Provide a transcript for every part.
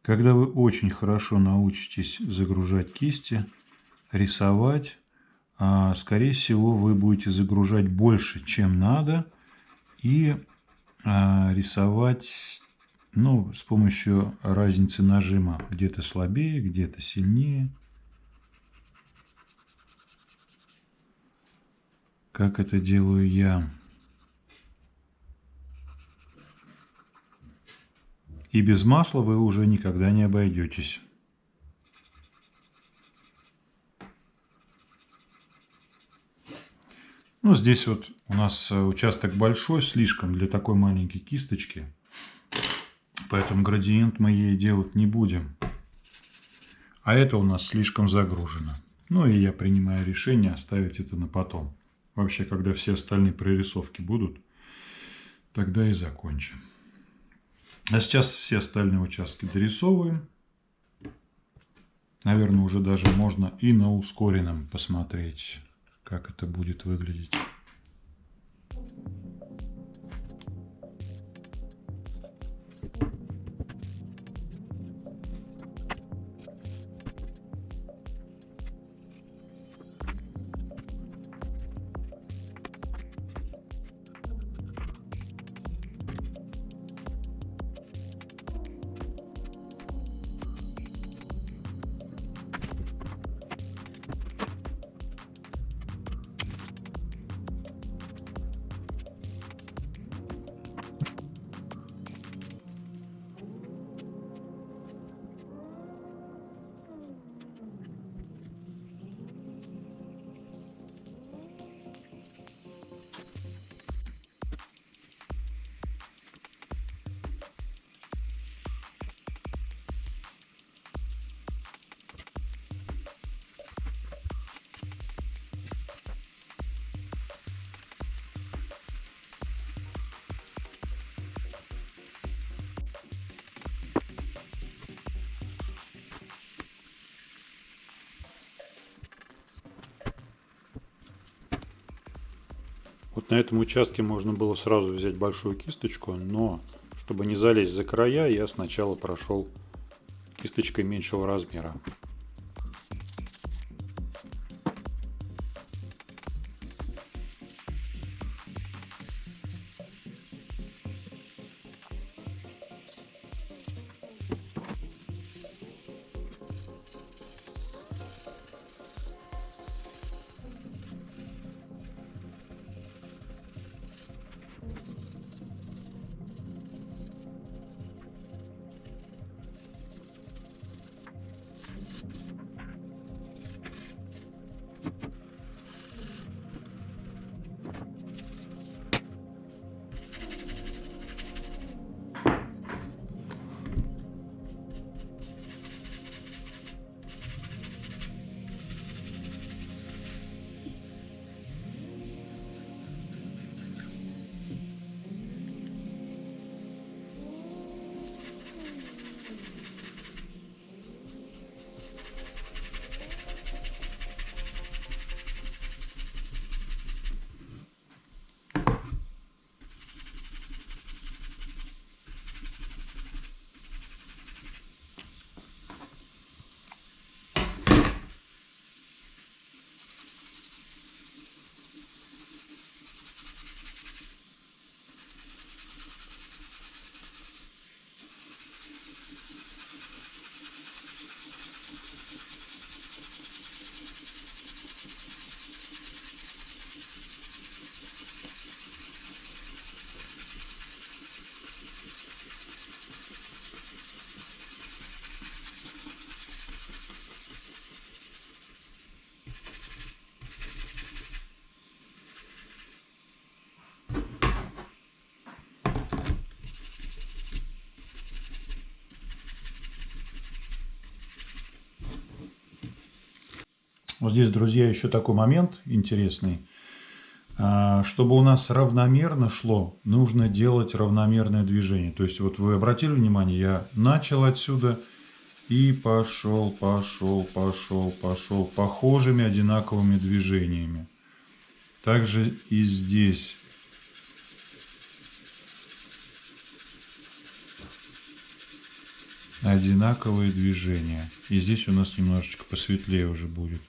Когда вы очень хорошо научитесь загружать кисти, рисовать, скорее всего, вы будете загружать больше, чем надо, и рисовать с помощью разницы нажима. Где-то слабее, где-то сильнее. Как это делаю я. И без масла вы уже никогда не обойдетесь. Здесь вот у нас участок большой, слишком для такой маленькой кисточки. Поэтому градиент мы ей делать не будем. А это у нас слишком загружено. И я принимаю решение оставить это на потом. Вообще, когда все остальные прорисовки будут, тогда и закончим. А сейчас все остальные участки дорисовываем. Наверное, уже даже можно и на ускоренном посмотреть, как это будет выглядеть. Вот на этом участке можно было сразу взять большую кисточку, но чтобы не залезть за края, я сначала прошел кисточкой меньшего размера. Вот здесь, друзья, еще такой момент интересный. Чтобы у нас равномерно шло, нужно делать равномерное движение. То есть, вот вы обратили внимание, я начал отсюда и пошел похожими одинаковыми движениями. Также и здесь. одинаковые движения. И здесь у нас немножечко посветлее уже будет.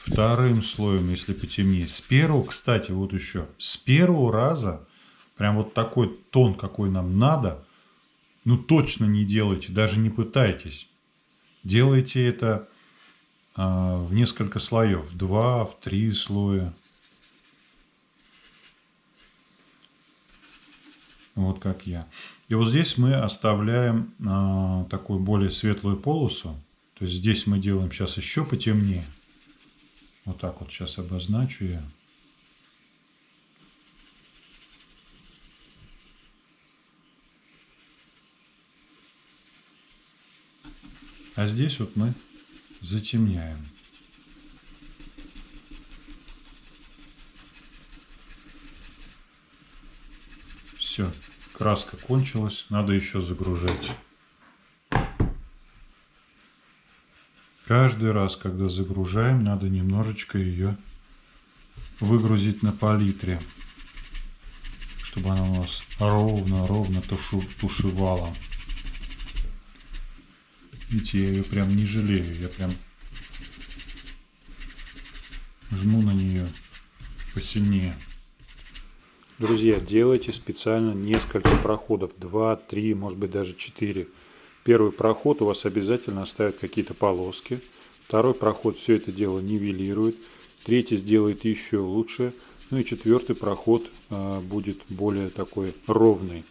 Вторым слоем, если потемнее. С первого, кстати, вот еще. С первого раза, прям вот такой тон, какой нам надо, ну точно не делайте, даже не пытайтесь. Делайте это в несколько слоев. В 2, в 3 слоя. Вот как я. И вот здесь мы оставляем такую более светлую полосу. То есть здесь мы делаем сейчас еще потемнее. Вот так вот сейчас обозначу я. А здесь вот мы затемняем. Все, краска кончилась, надо еще загружать. Каждый раз, когда загружаем, надо немножечко ее выгрузить на палитре, чтобы она у нас ровно тушевала. Видите, я ее прям не жалею, я прям жму на нее посильнее. Друзья, делайте специально несколько проходов, 2, 3, может быть даже 4. Первый проход у вас обязательно оставит какие-то полоски. Второй проход все это дело нивелирует. Третий сделает еще лучше. Ну и четвертый проход будет более такой ровный.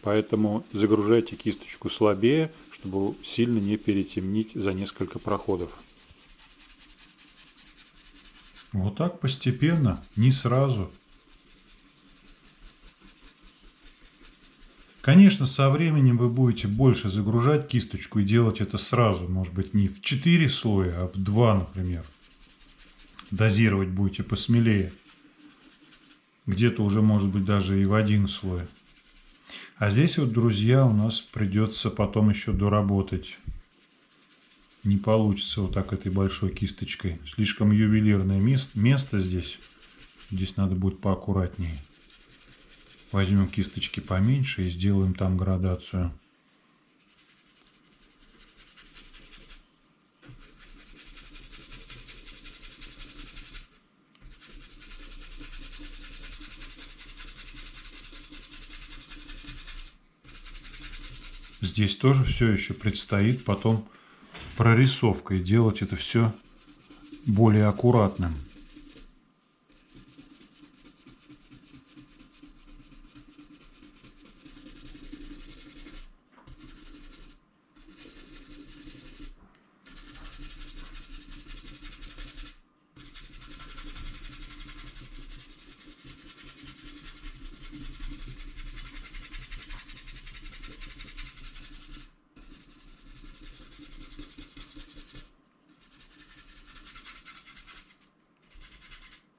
Поэтому загружайте кисточку слабее, чтобы сильно не перетемнить за несколько проходов. Вот так постепенно, не сразу. Конечно, со временем вы будете больше загружать кисточку и делать это сразу. Может быть, не в 4 слоя, а в 2, например. Дозировать будете посмелее. Где-то уже, может быть, даже и в 1 слой. А здесь вот, друзья, у нас придется потом еще доработать. Не получится вот так этой большой кисточкой. Слишком ювелирное место здесь. Здесь надо будет поаккуратнее. Возьмем кисточки поменьше и сделаем там градацию. Здесь тоже все еще предстоит потом прорисовка и делать это все более аккуратным.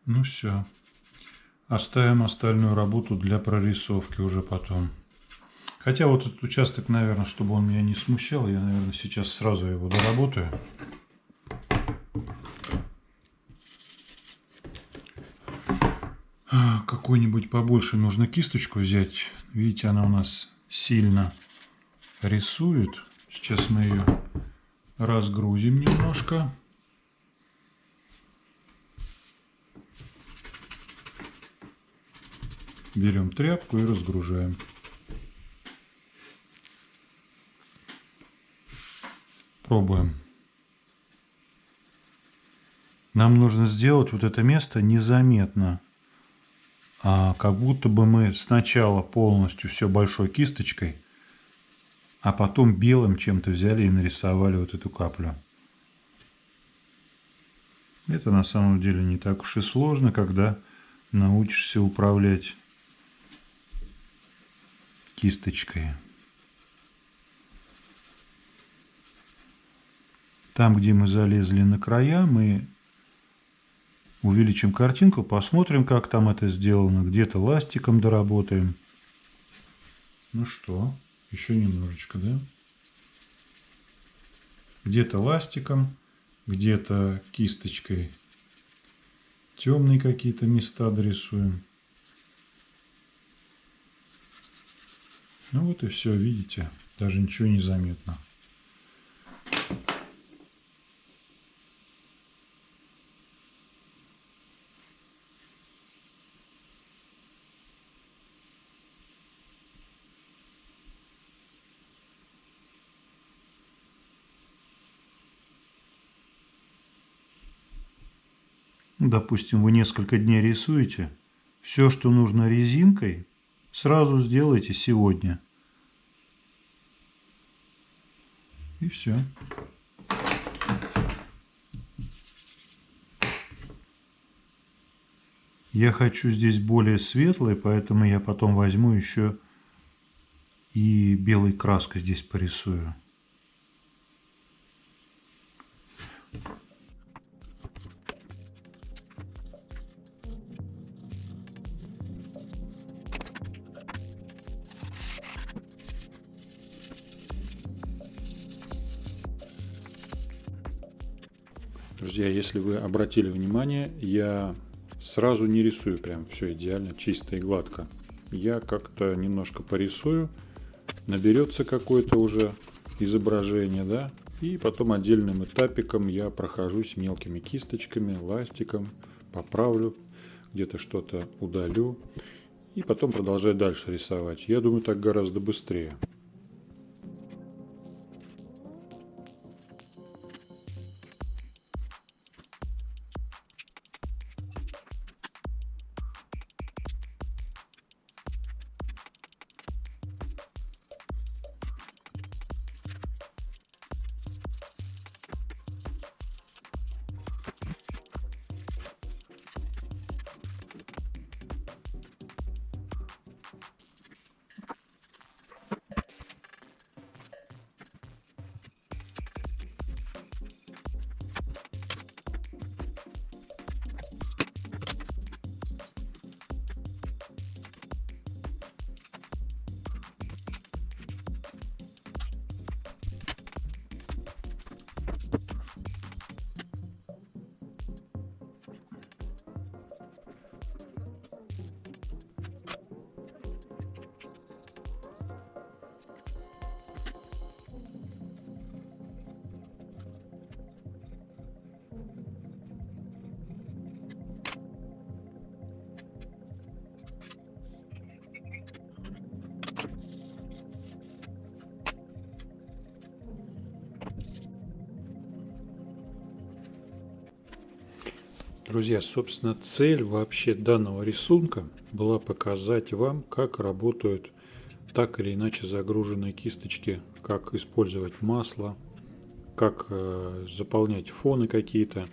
Ну все. Оставим остальную работу для прорисовки уже потом. Хотя вот этот участок, наверное, чтобы он меня не смущал, я, наверное, сейчас сразу его доработаю. Какую-нибудь побольше нужно кисточку взять. Видите, она у нас сильно рисует. Сейчас мы ее разгрузим немножко. Берем тряпку и разгружаем. Пробуем. Нам нужно сделать вот это место незаметно. Как будто бы мы сначала полностью все большой кисточкой, а потом белым чем-то взяли и нарисовали вот эту каплю. Это на самом деле не так уж и сложно, когда научишься управлять кисточкой. Там, где мы залезли на края, мы увеличим картинку, посмотрим, как там это сделано. Где-то ластиком доработаем. Ну что, еще немножечко, да? Где-то ластиком, где-то кисточкой темные какие-то места дорисуем. Ну вот и все, видите. Даже ничего не заметно. Допустим, вы несколько дней рисуете. Все, что нужно резинкой, сразу сделайте сегодня. И все. Я хочу здесь более светлый, поэтому я потом возьму еще и белой краской здесь порисую. Друзья, если вы обратили внимание, я сразу не рисую прям все идеально, чисто и гладко. Я как-то немножко порисую, наберется какое-то уже изображение, да, и потом отдельным этапиком я прохожусь мелкими кисточками, ластиком, поправлю, где-то что-то удалю, и потом продолжаю дальше рисовать. Я думаю, так гораздо быстрее. Друзья, собственно, цель вообще данного рисунка была показать вам, как работают так или иначе загруженные кисточки, как использовать масло, как заполнять фоны какие-то.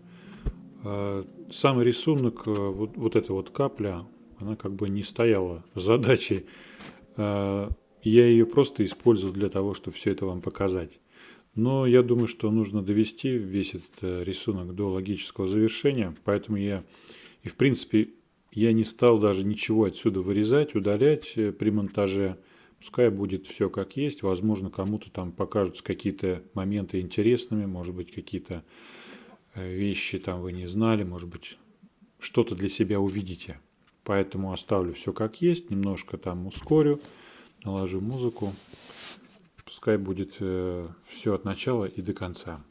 Сам рисунок, вот эта вот капля, она как бы не стояла задачей. Я ее просто использовал для того, чтобы все это вам показать. Но я думаю, что нужно довести весь этот рисунок до логического завершения, поэтому в принципе, я не стал даже ничего отсюда вырезать, удалять при монтаже. Пускай будет все как есть, возможно, кому-то там покажутся какие-то моменты интересными, может быть, какие-то вещи там вы не знали, может быть, что-то для себя увидите. Поэтому оставлю все как есть, немножко там ускорю, наложу музыку. Пускай будет все от начала и до конца.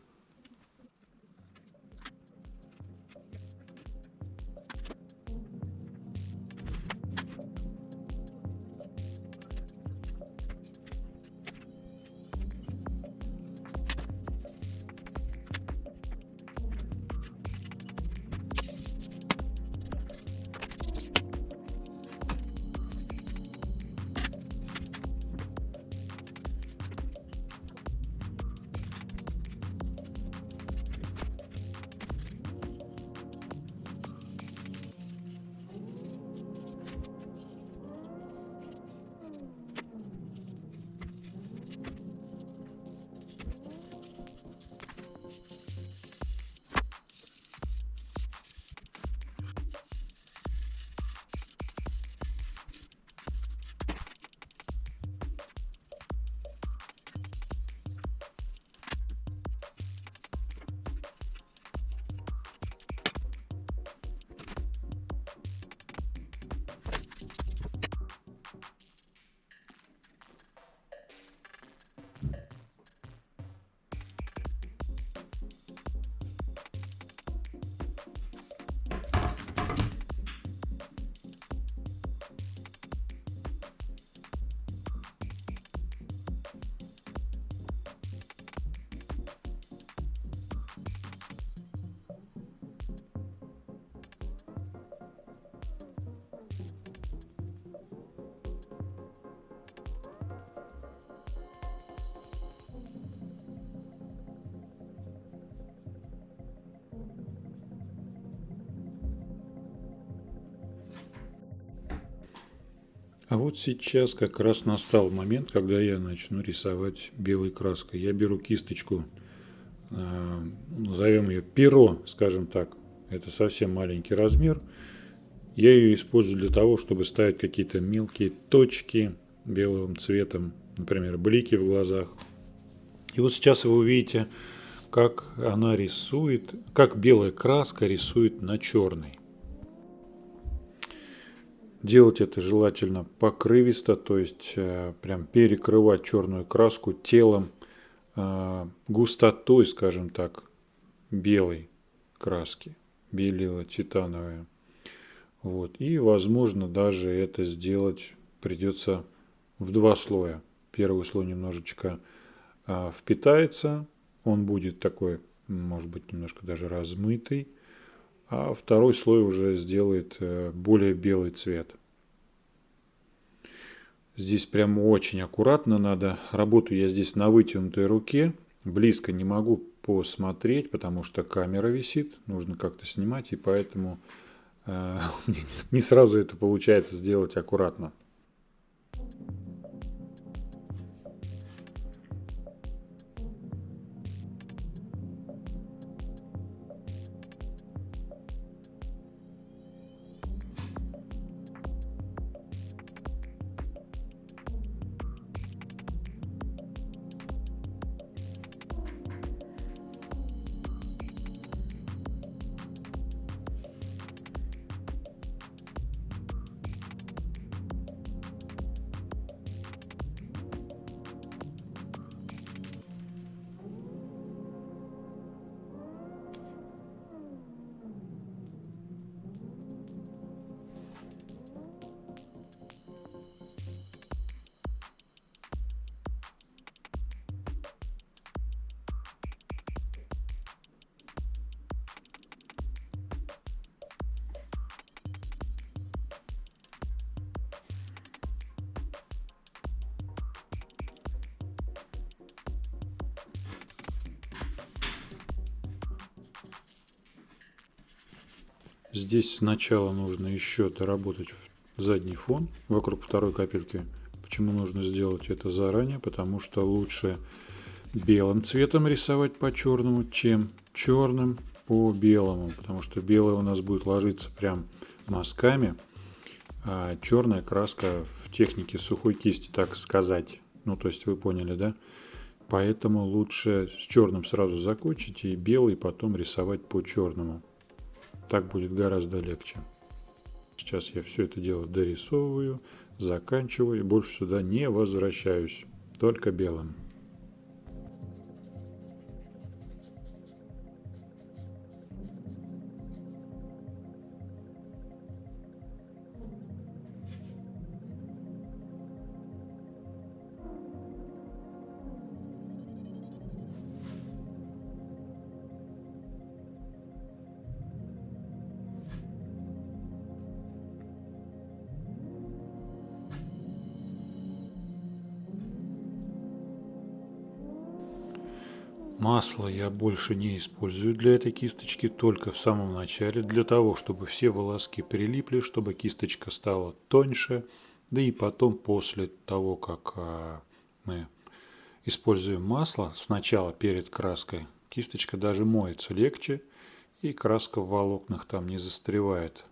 А вот сейчас как раз настал момент, когда я начну рисовать белой краской. Я беру кисточку, назовем ее перо, скажем так. Это совсем маленький размер. Я ее использую для того, чтобы ставить какие-то мелкие точки белым цветом, например, блики в глазах. И вот сейчас вы увидите, как она рисует, как белая краска рисует на черной. Делать это желательно покрывисто, то есть прям перекрывать черную краску телом, густотой, скажем так, белой краски, белила титановая. Вот. И, возможно, даже это сделать придется в 2 слоя. Первый слой немножечко впитается, он будет такой, может быть, немножко даже размытый, а второй слой уже сделает более белый цвет. Здесь прям очень аккуратно надо. Работаю я здесь на вытянутой руке. Близко не могу посмотреть, потому что камера висит. Нужно как-то снимать, и поэтому не сразу это получается сделать аккуратно. Здесь сначала нужно еще доработать задний фон вокруг второй капельки. Почему нужно сделать это заранее? Потому что лучше белым цветом рисовать по черному, чем черным по белому. Потому что белый у нас будет ложиться прям мазками, а черная краска в технике сухой кисти, так сказать. Ну, то есть вы поняли, да? Поэтому лучше с черным сразу закончить и белый потом рисовать по черному. Так будет гораздо легче. Сейчас я все это дело дорисовываю, заканчиваю и больше сюда не возвращаюсь. Только белым. Масло я больше не использую для этой кисточки, только в самом начале, для того, чтобы все волоски прилипли, чтобы кисточка стала тоньше, да и потом, после того, как мы используем масло, сначала перед краской, кисточка даже моется легче, и краска в волокнах там не застревает.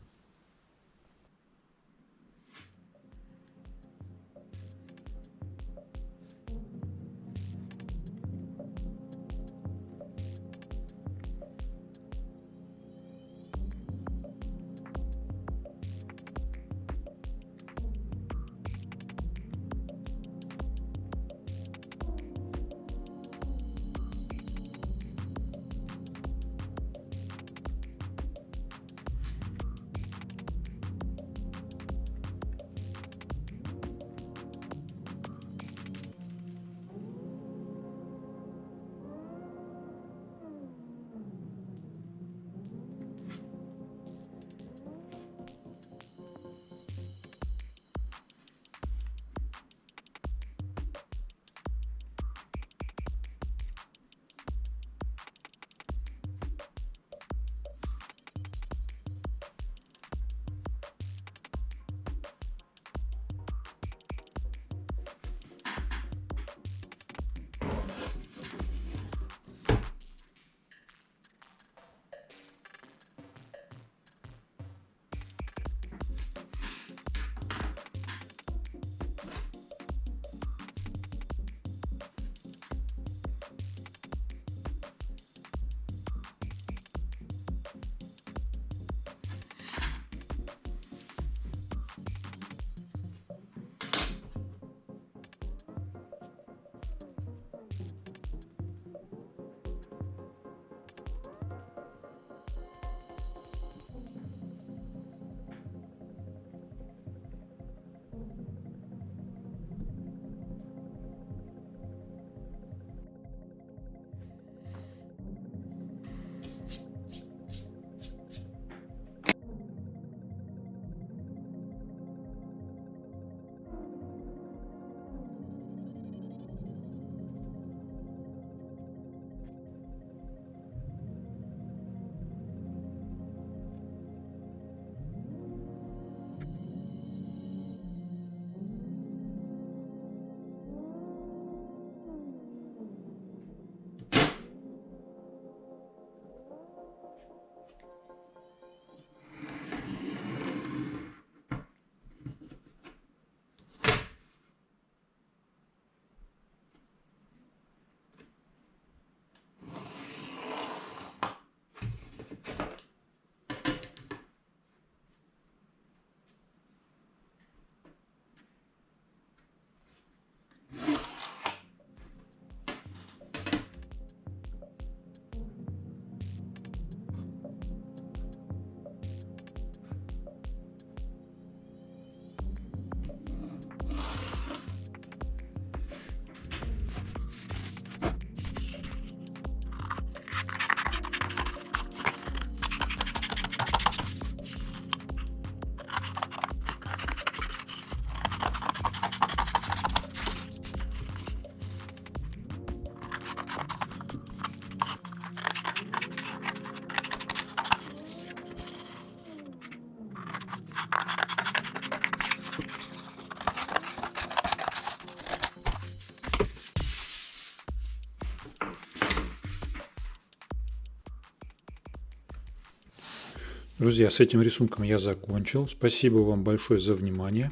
Друзья, с этим рисунком я закончил. Спасибо вам большое за внимание.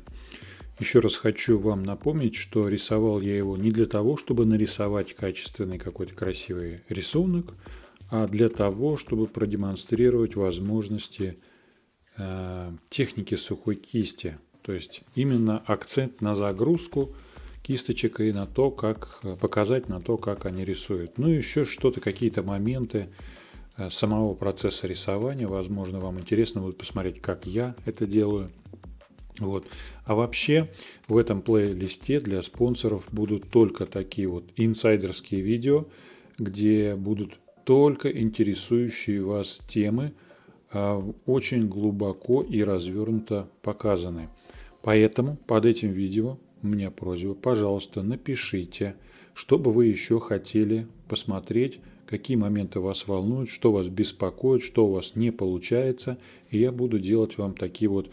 Еще раз хочу вам напомнить, что рисовал я его не для того, чтобы нарисовать качественный какой-то красивый рисунок, а для того, чтобы продемонстрировать возможности техники сухой кисти. То есть именно акцент на загрузку кисточек и на то, как показать на то, как они рисуют. Ну и еще что-то, какие-то моменты самого процесса рисования. Возможно, вам интересно будет посмотреть, как я это делаю. Вот. А вообще в этом плейлисте для спонсоров будут только такие вот инсайдерские видео, где будут только интересующие вас темы, очень глубоко и развернуто показаны. Поэтому под этим видео у меня просьба, пожалуйста, напишите, что бы вы еще хотели посмотреть, какие моменты вас волнуют, что вас беспокоит, что у вас не получается. И я буду делать вам такие вот,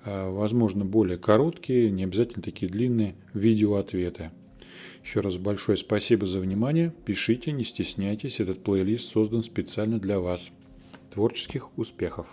возможно, более короткие, не обязательно такие длинные видеоответы. Еще раз большое спасибо за внимание. Пишите, не стесняйтесь. Этот плейлист создан специально для вас. Творческих успехов!